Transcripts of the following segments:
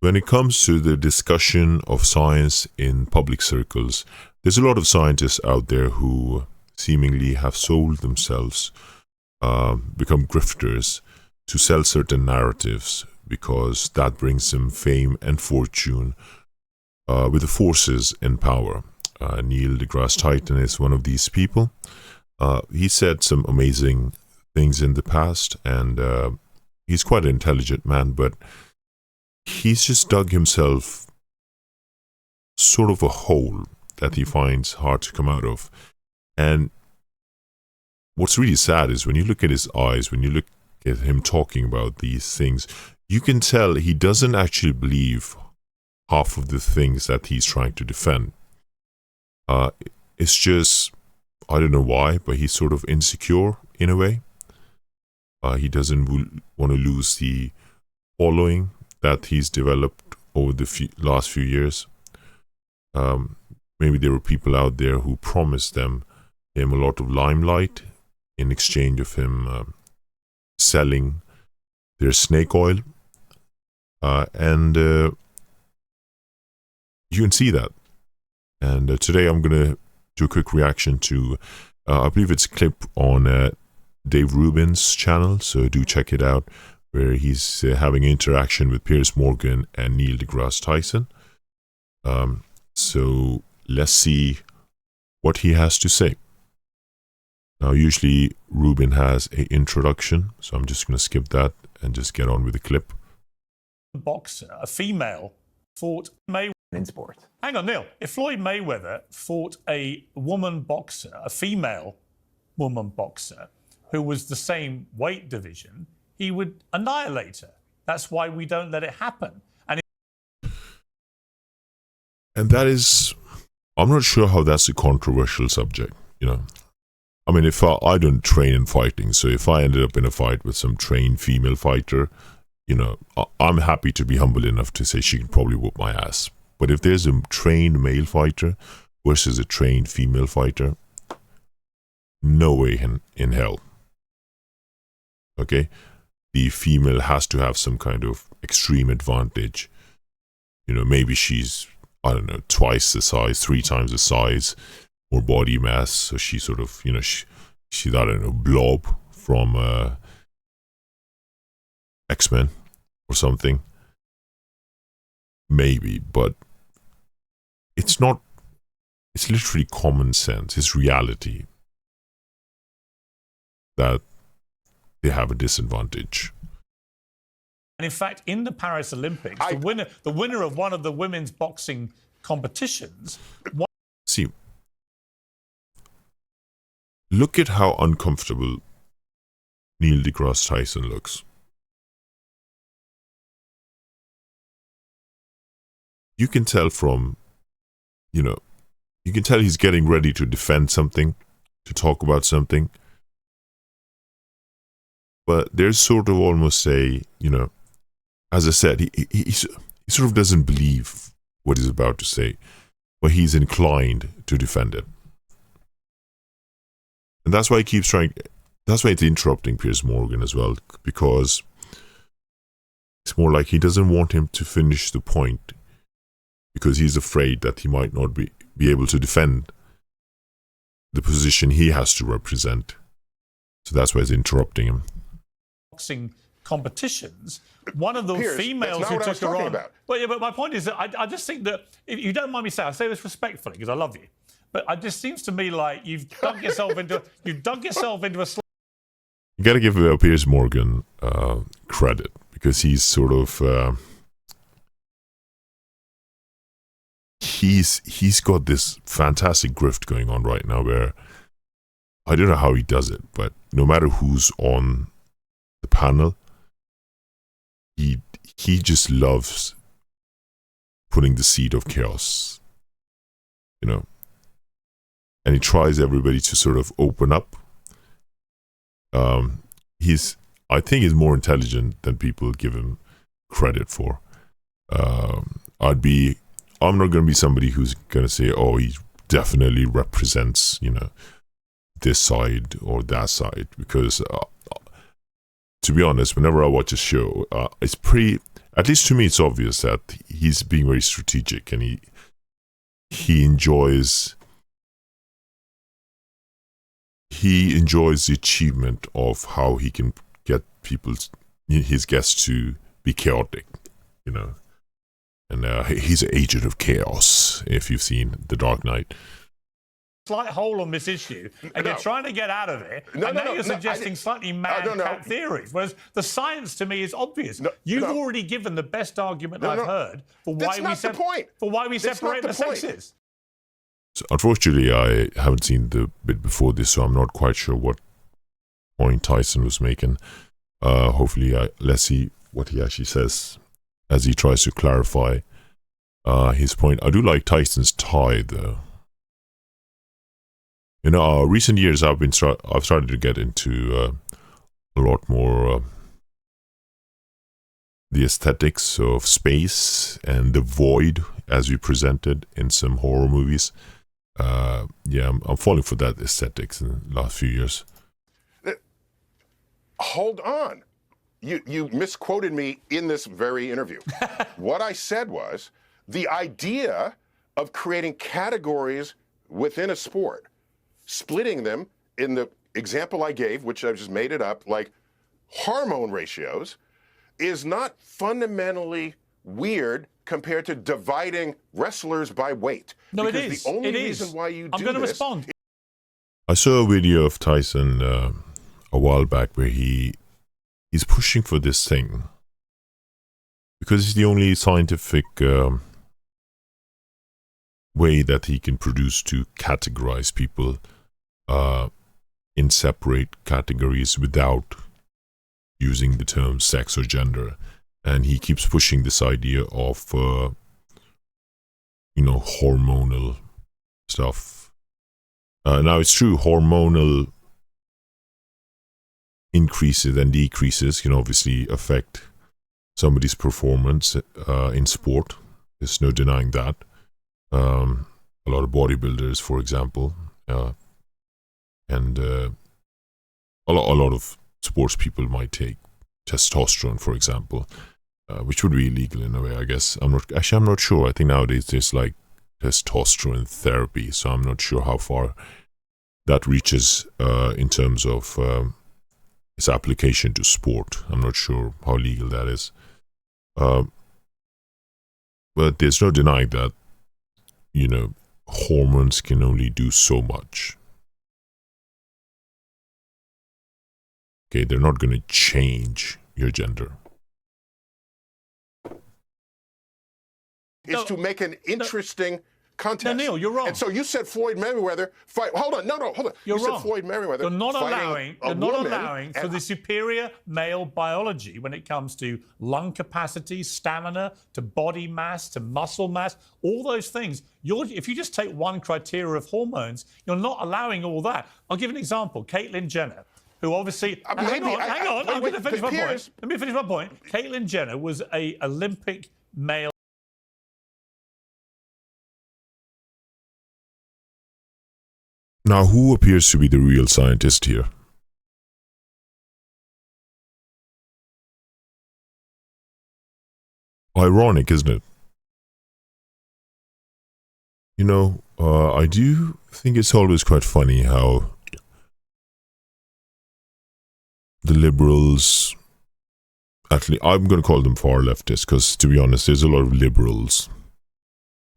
When it comes to the discussion of science in public circles, there's a lot of scientists out there who seemingly have sold themselves, become grifters to sell certain narratives because that brings them fame and fortune with the forces in power. Neil deGrasse Tyson is one of these people. He said some amazing things in the past, and he's quite an intelligent man, but he's just dug himself sort of a hole that he finds hard to come out of. And what's really sad is when you look at his eyes, when you look at him talking about these things, you can tell he doesn't actually believe half of the things that he's trying to defend. It's just, I don't know why, but he's sort of insecure in a way. He doesn't want to lose the following that he's developed over the last few years. Maybe there were people out there who promised him a lot of limelight in exchange of him selling their snake oil. And you can see that. And today I'm going to do a quick reaction to, I believe it's a clip on Dave Rubin's channel, so do check it out, where he's having interaction with Piers Morgan and Neil deGrasse Tyson. So let's see what he has to say. Now, usually Rubin has an introduction, so I'm just going to skip that and just get on with the clip. Boxer, a female, fought Mayweather in sport. Hang on, Neil. If Floyd Mayweather fought a woman boxer, a female woman boxer, who was the same weight division, he would annihilate her. That's why we don't let it happen. And that is, I'm not sure how that's a controversial subject, you know. I mean, if I don't train in fighting, so if I ended up in a fight with some trained female fighter, you know, I'm happy to be humble enough to say she can probably whoop my ass. But if there's a trained male fighter versus a trained female fighter, no way in hell. Okay? The female has to have some kind of extreme advantage. You know, maybe she's, I don't know, twice the size, 3 times the size, more body mass. So she sort of, you know, she's, I don't know, Blob from X-Men or something. Maybe, but it's not, it's literally common sense. It's reality that they have a disadvantage. And in fact, in the Paris Olympics, the winner of one of the women's boxing competitions. See, look at how uncomfortable Neil deGrasse Tyson looks. You can tell from, you know, you can tell he's getting ready to defend something, to talk about something. But there's sort of almost a, you know, as I said, he sort of doesn't believe what he's about to say, but he's inclined to defend it. And that's why he keeps trying, that's why it's interrupting Piers Morgan as well, because it's more like he doesn't want him to finish the point because he's afraid that he might not be able to defend the position he has to represent. So that's why he's interrupting him. Boxing competitions, one of the Piers, females who took her on. About. But yeah, but my point is that I just think that, if you don't mind me saying, I say this respectfully because I love you, but it just seems to me like you've dug yourself into a You got to give Piers Morgan credit, because he's sort of he's got this fantastic grift going on right now where I don't know how he does it, but no matter who's on the panel, he just loves putting the seed of chaos, you know, and he tries everybody to sort of open up. I think he's more intelligent than people give him credit for. I'm not going to be somebody who's going to say, oh, he definitely represents, you know, this side or that side, because to be honest, whenever I watch a show, it's pretty, at least to me, it's obvious that he's being very strategic, and he enjoys the achievement of how he can get his guests to be chaotic, you know. And he's an agent of chaos, if you've seen The Dark Knight. Slight hole on this issue, and you're trying to get out of it, and now you're suggesting slightly mad cat theories, whereas the science to me is obvious. You've already given the best argument I've heard for why we separate the sexes. So unfortunately, I haven't seen the bit before this, so I'm not quite sure what point Tyson was making. Hopefully, let's see what he actually says as he tries to clarify his point. I do like Tyson's tie, though. You know, recent years I've started to get into a lot more the aesthetics of space and the void as we presented in some horror movies. I'm falling for that aesthetics in the last few years. Hold on. You misquoted me in this very interview. What I said was the idea of creating categories within a sport, splitting them in the example I gave, which I just made it up, like hormone ratios, is not fundamentally weird compared to dividing wrestlers by weight. No, because it is. The only reason why you do I'm going to this respond. I saw a video of Tyson a while back where he's pushing for this thing because it's the only scientific way that he can produce to categorize people in separate categories without using the term sex or gender. And he keeps pushing this idea of hormonal stuff. Now it's true, hormonal increases and decreases can obviously affect somebody's performance in sport. There's no denying that. A lot of bodybuilders, for example, and a lot of sports people might take testosterone, for example, which would be illegal in a way, I guess. I'm not sure. I think nowadays there's like testosterone therapy, so I'm not sure how far that reaches in terms of its application to sport. I'm not sure how legal that is. But there's no denying that, hormones can only do so much. Okay, they're not going to change your gender. Is to make an interesting contest. No, Neil, you're wrong. And so you said Floyd Mayweather fight. Hold on. You're you wrong. Said Floyd Mayweather. You're not allowing for the superior male biology when it comes to lung capacity, stamina, to body mass, to muscle mass, all those things. If you just take one criteria of hormones, you're not allowing all that. I'll give an example. Caitlyn Jenner, who obviously... hang on. I'm going to finish my point. Let me finish my point. Caitlyn Jenner was an Olympic male. Now, who appears to be the real scientist here? Ironic, isn't it? I do think it's always quite funny how the liberals, actually, I'm going to call them far leftists, because to be honest, there's a lot of liberals,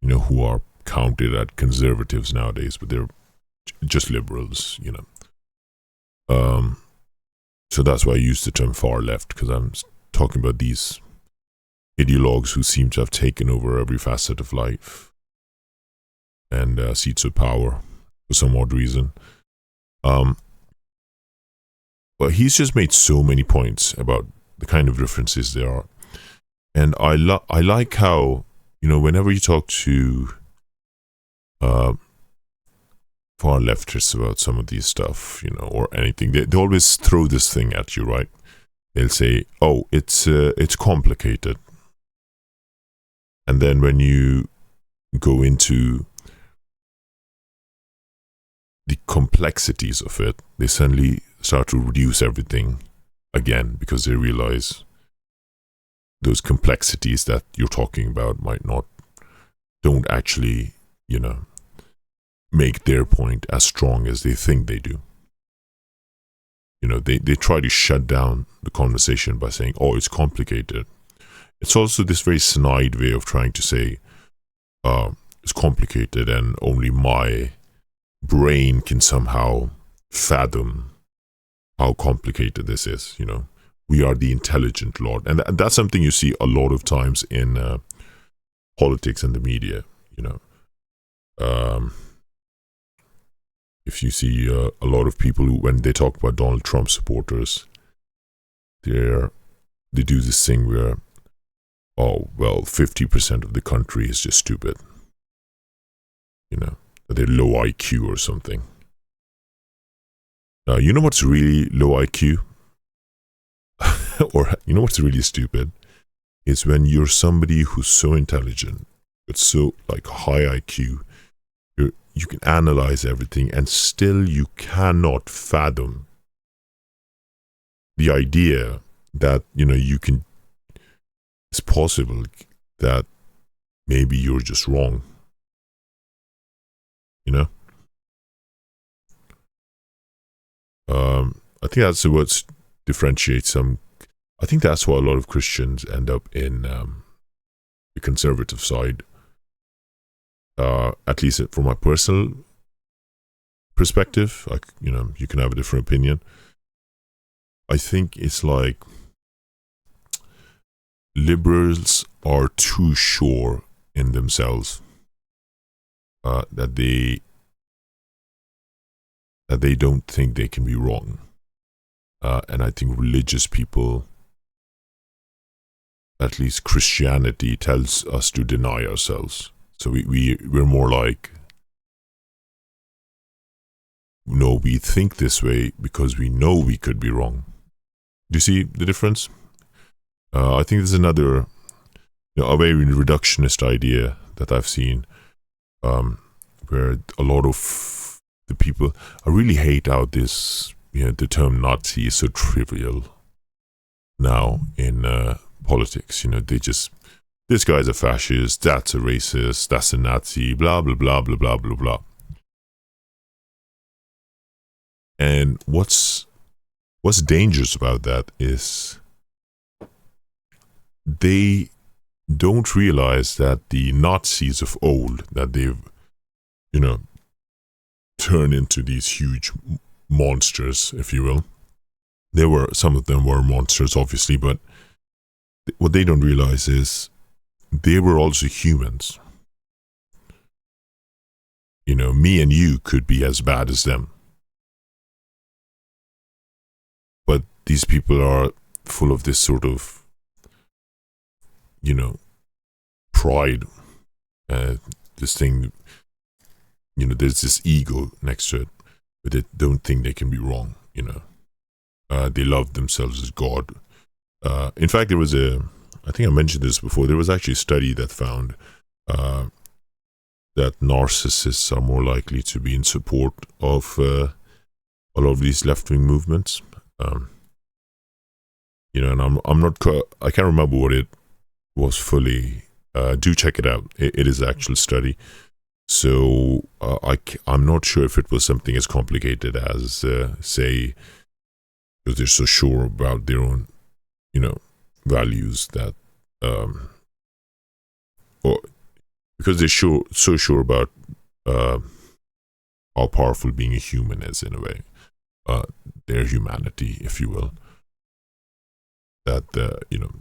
who are counted at conservatives nowadays, but they're just liberals, So that's why I use the term far left, because I'm talking about these ideologues who seem to have taken over every facet of life and seats of power for some odd reason. But he's just made so many points about the kind of differences there are. And I like how, whenever you talk to far leftists about some of these stuff, or anything, they always throw this thing at you, right? They'll say, "Oh, it's complicated," and then when you go into the complexities of it, they suddenly start to reduce everything again because they realize those complexities that you're talking about don't actually, make their point as strong as they think they do. They try to shut down the conversation by saying, oh, it's complicated. It's also this very snide way of trying to say, it's complicated and only my brain can somehow fathom how complicated this is. We are the intelligent lot. And that's something you see a lot of times in politics and the media. If you see a lot of people who, when they talk about Donald Trump supporters, they do this thing where, oh, well, 50% of the country is just stupid. They're low IQ or something. Now, you know what's really low IQ? Or you know what's really stupid? It's when you're somebody who's so intelligent, but so high IQ, you can analyze everything and still you cannot fathom the idea that, it's possible that maybe you're just wrong. I think that's what differentiates some. I think that's why a lot of Christians end up in the conservative side. At least from my personal perspective, you can have a different opinion. I think it's like liberals are too sure in themselves that they don't think they can be wrong. And I think religious people, at least Christianity, tells us to deny ourselves. So we're more like, no, we think this way because we know we could be wrong. Do you see the difference? I think there's another, a very reductionist idea that I've seen, where a lot of the people, I really hate how this, the term Nazi is so trivial now in politics. They just, this guy's a fascist, that's a racist, that's a Nazi, blah, blah, blah, blah, blah, blah, blah. And what's dangerous about that is they don't realize that the Nazis of old, that they've, turned into these huge monsters, if you will. Some of them were monsters, obviously, but what they don't realize is they were also humans. Me and you could be as bad as them. But these people are full of this sort of, pride. This thing, there's this ego next to it, but they don't think they can be wrong, They love themselves as God. In fact, there was I think I mentioned this before, there was actually a study that found that narcissists are more likely to be in support of a lot of these left-wing movements. And I can't remember what it was fully. Do check it out. It is an actual study. So I'm not sure if it was something as complicated as, say, because they're so sure about their own, values that, or because they're so sure about how powerful being a human is in a way, their humanity, if you will, that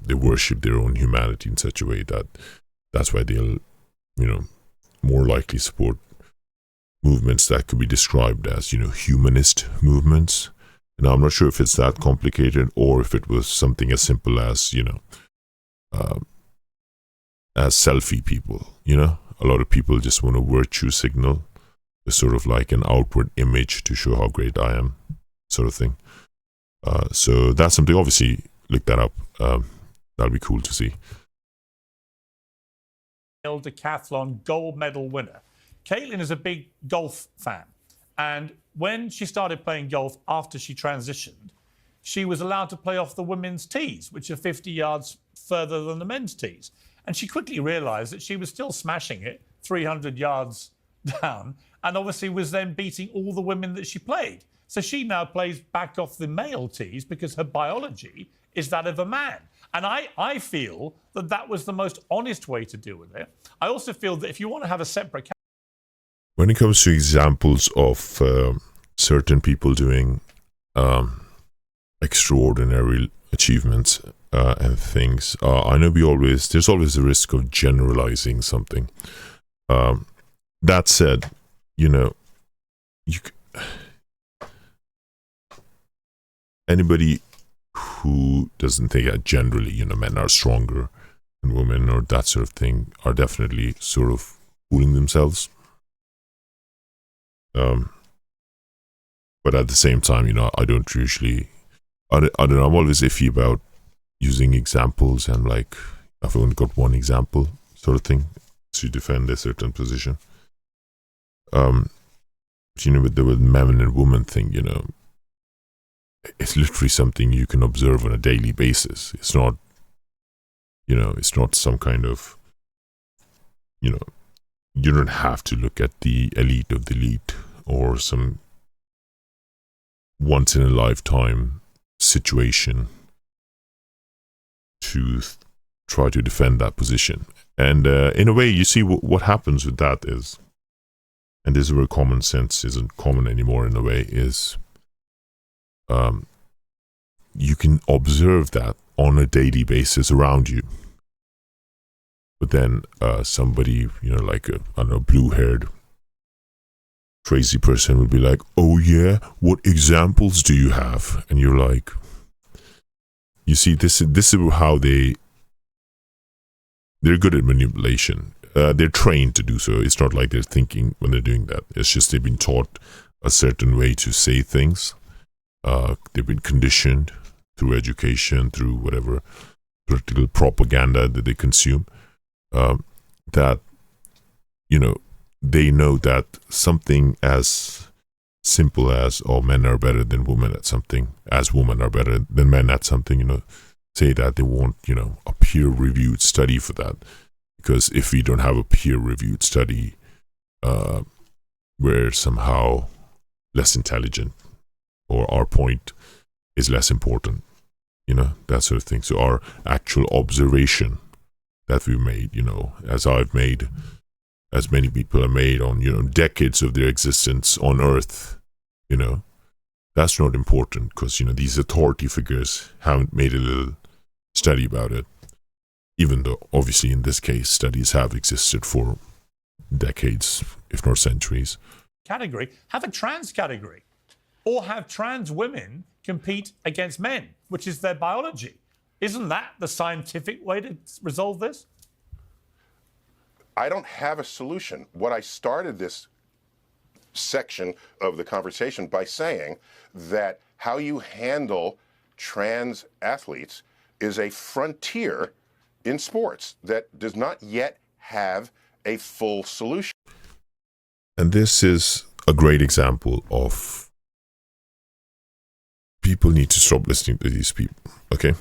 they worship their own humanity in such a way that that's why they'll more likely support movements that could be described as humanist movements. And I'm not sure if it's that complicated or if it was something as simple as as selfie people. A lot of people just want a virtue signal, a sort of like an outward image to show how great I am, sort of thing. So that's something, obviously, look that up. That'll be cool to see. Decathlon gold medal winner. Caitlin is a big golf fan. And when she started playing golf after she transitioned, she was allowed to play off the women's tees, which are 50 yards further than the men's tees. And she quickly realised that she was still smashing it 300 yards down, and obviously was then beating all the women that she played. So she now plays back off the male tees because her biology is that of a man. And I feel that that was the most honest way to deal with it. I also feel that if you want to have a separate... When it comes to examples of certain people doing extraordinary achievements and things, I know there's always the risk of generalizing something. That said, anybody who doesn't think that generally, men are stronger than women or that sort of thing are definitely sort of fooling themselves. But at the same time, I don't usually, I don't know, I'm always iffy about using examples and like, I've only got one example sort of thing to defend a certain position. With the man and woman thing, it's literally something you can observe on a daily basis. It's not, it's not some kind of, you don't have to look at the elite of the elite or some once in a lifetime situation to try to defend that position. And in a way, you see what happens with that is, and this is where common sense isn't common anymore in a way, is you can observe that on a daily basis around you. But then somebody, like a blue-haired crazy person would be like, oh yeah, what examples do you have? And you're like, you see, this is how they're good at manipulation. They're trained to do so. It's not like they're thinking when they're doing that. It's just they've been taught a certain way to say things. They've been conditioned through education, through whatever political propaganda that they consume, that, they know that something as simple as, men are better than women at something, as women are better than men at something, say that they want, a peer-reviewed study for that. Because if we don't have a peer-reviewed study, we're somehow less intelligent, or our point is less important, that sort of thing. So our actual observation that we made, as I've made, as many people have made on, decades of their existence on Earth, that's not important because, these authority figures haven't made a little study about it. Even though, obviously, in this case, studies have existed for decades, if not centuries. Category, have a trans category, or have trans women compete against men, which is their biology. Isn't that the scientific way to resolve this? I don't have a solution. What I started this section of the conversation by saying that how you handle trans athletes is a frontier in sports that does not yet have a full solution. And this is a great example of people need to stop listening to these people, okay?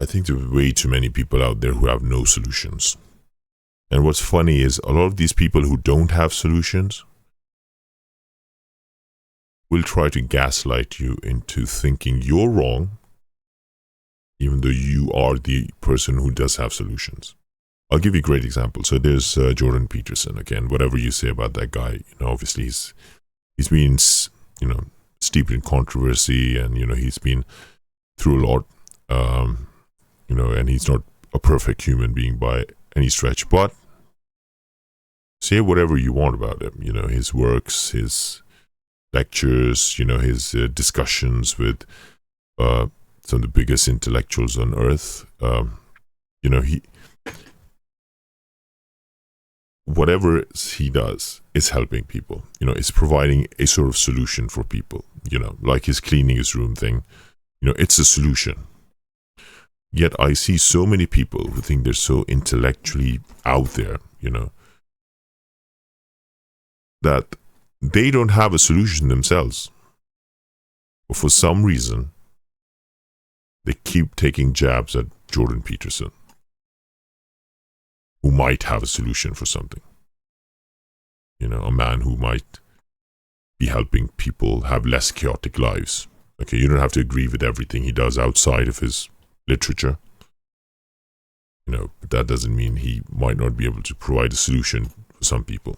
I think there are way too many people out there who have no solutions. And what's funny is a lot of these people who don't have solutions will try to gaslight you into thinking you're wrong, even though you are the person who does have solutions. I'll give you a great example. So there's Jordan Peterson. Again, whatever you say about that guy, obviously he's been, steeped in controversy, and he's been through a lot, and he's not a perfect human being by any stretch. But say whatever you want about him. His works, his lectures, his discussions with some of the biggest intellectuals on earth. Whatever he does is helping people. It's providing a sort of solution for people. Like his cleaning his room thing. It's a solution. Yet I see so many people who think they're so intellectually out there, that they don't have a solution themselves. But for some reason, keep taking jabs at Jordan Peterson, who might have a solution for something. You know, a man who might be helping people have less chaotic lives. Okay, you don't have to agree with everything he does outside of his literature. You know, but that doesn't mean he might not be able to provide a solution for some people.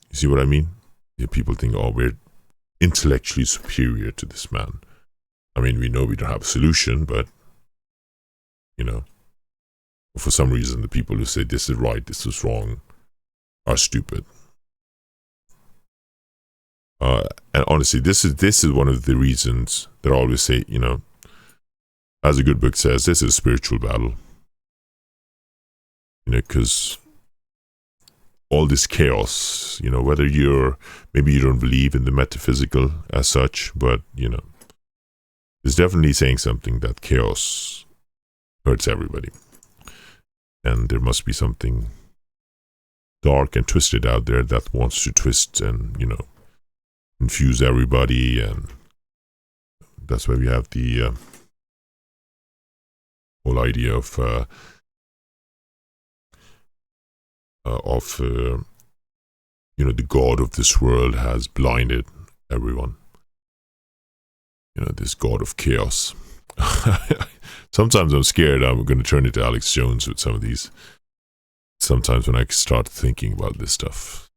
You see what I mean? Yeah, people think, oh, we're intellectually superior to this man. I mean, we know we don't have a solution, but, you know, for some reason, the people who say this is right, this is wrong, are stupid. And honestly, this is one of the reasons that I always say, you know, as a good book says, this is a spiritual battle. You know, because all this chaos, you know, whether maybe you don't believe in the metaphysical as such, but, you know, it's definitely saying something that chaos hurts everybody. And there must be something dark and twisted out there that wants to twist and, you know, confuse everybody. And that's why we have the whole idea of you know, the God of this world has blinded everyone. You know, this God of chaos. Sometimes I'm scared I'm going to turn into Alex Jones with some of these. Sometimes when I start thinking about this stuff.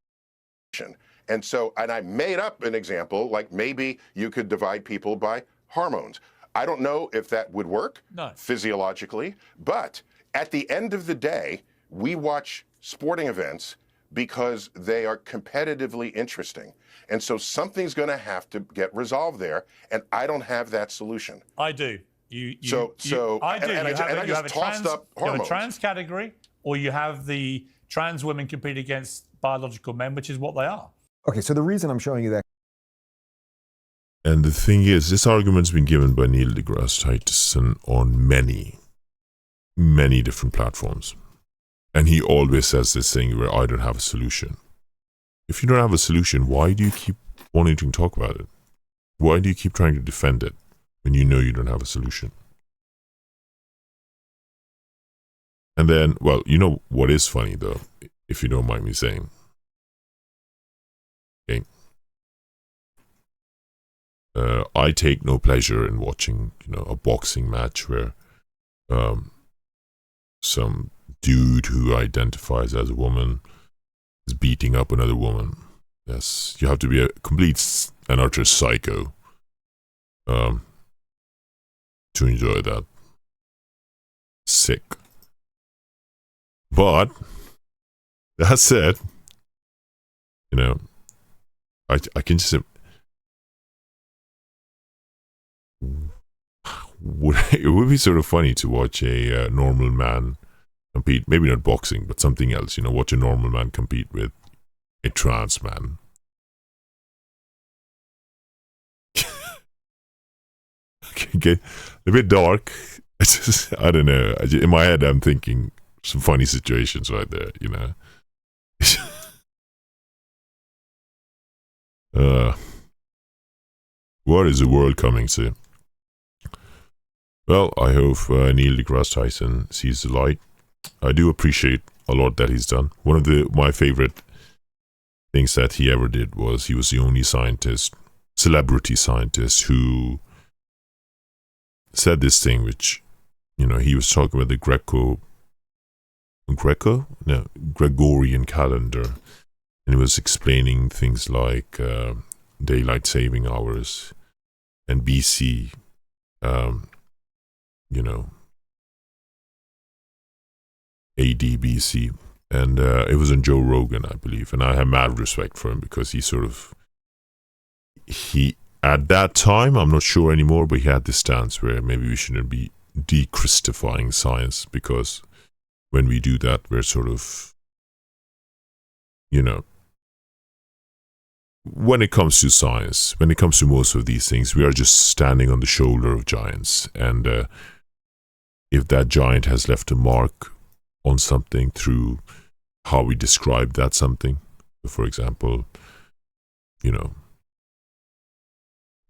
And so, and I made up an example, like maybe you could divide people by hormones. I don't know if that would work physiologically, but at the end of the day, we watch sporting events because they are competitively interesting. And so something's going to have to get resolved there, and I don't have that solution. I do. I do. And I just tossed up hormones. You have a trans category, or you have the trans women compete against biological men, which is what they are. Okay, so the reason I'm showing you that. And the thing is, this argument's been given by Neil deGrasse Tyson on many, many different platforms. And he always says this thing where I don't have a solution. If you don't have a solution, why do you keep wanting to talk about it? Why do you keep trying to defend it when you know you don't have a solution? And then, well, you know what is funny though, if you don't mind me saying. Okay. I take no pleasure in watching, you know, a boxing match where some dude who identifies as a woman is beating up another woman. Yes, you have to be a complete and utter psycho to enjoy that. Sick. But that said, you know, I can just say, it would be sort of funny to watch a normal man compete, maybe not boxing, but something else, you know, watch a normal man compete with a trans man. Okay, a bit dark. I don't know. In my head, I'm thinking some funny situations right there, you know. What is the world coming to? Well, I hope Neil deGrasse Tyson sees the light. I do appreciate a lot that he's done. One of my favorite things that he ever did was he was the only celebrity scientist who said this thing, which, you know, he was talking about the Gregorian calendar, and he was explaining things like daylight saving hours and BC, you know, AD BC, and it was on Joe Rogan, I believe, and I have mad respect for him because he at that time, I'm not sure anymore, but he had this stance where maybe we shouldn't be dechrystifying science, because when we do that, we're sort of, you know, when it comes to science, when it comes to most of these things, we are just standing on the shoulder of giants. And if that giant has left a mark on something through how we describe that something, for example, you know,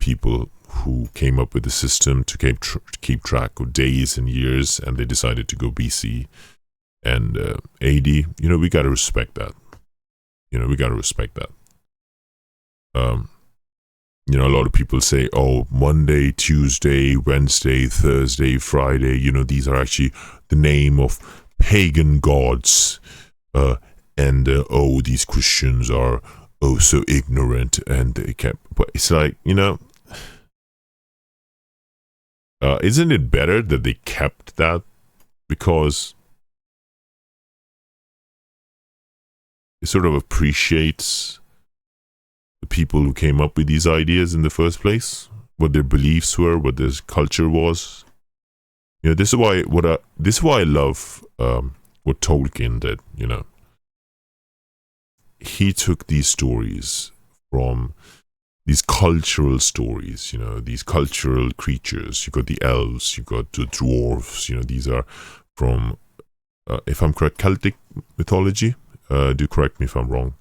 people who came up with the system to keep track of days and years, and they decided to go BC and AD. You know, we got to respect that. You know, we got to respect that. You know, a lot of people say, oh, Monday, Tuesday, Wednesday, Thursday, Friday, you know, these are actually the name of pagan gods. And oh, these Christians are, oh, so ignorant. And they kept, but it's like, you know, isn't it better that they kept that? Because it sort of appreciates the people who came up with these ideas in the first place, what their beliefs were, what their culture was. You know, this is why I love what Tolkien did. You know, he took these stories from these cultural stories. You know, these cultural creatures. You got the elves, you got the dwarves. You know, these are from, if I'm correct, Celtic mythology. Do correct me if I'm wrong.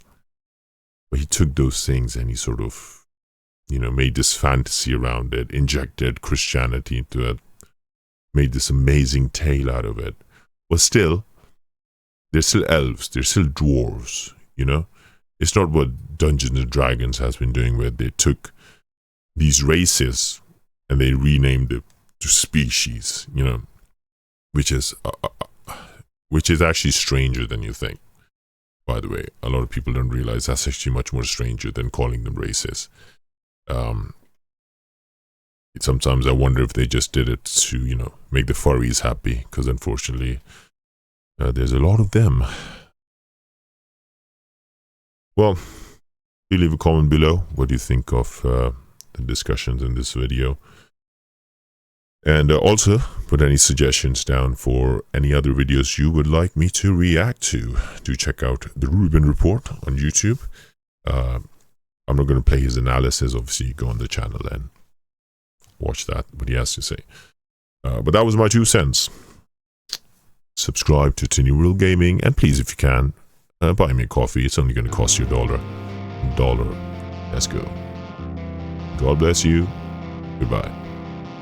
But he took those things and he sort of, you know, made this fantasy around it, injected Christianity into it, made this amazing tale out of it. But still, they're still elves, they're still dwarves, you know? It's not what Dungeons and Dragons has been doing, where they took these races and they renamed it to species, you know, which is actually stranger than you think. By the way, a lot of people don't realize that's actually much more stranger than calling them races. Sometimes I wonder if they just did it to, you know, make the furries happy, because unfortunately, there's a lot of them. Well, you leave a comment below. What do you think of the discussions in this video? And also, put any suggestions down for any other videos you would like me to react to. Do check out the Rubin Report on YouTube. I'm not going to play his analysis. Obviously, go on the channel and watch that, what he has to say. But that was my 2 cents. Subscribe to Tiny World Gaming, and please, if you can, buy me a coffee. It's only going to cost you $1. $1. Let's go. God bless you. Goodbye.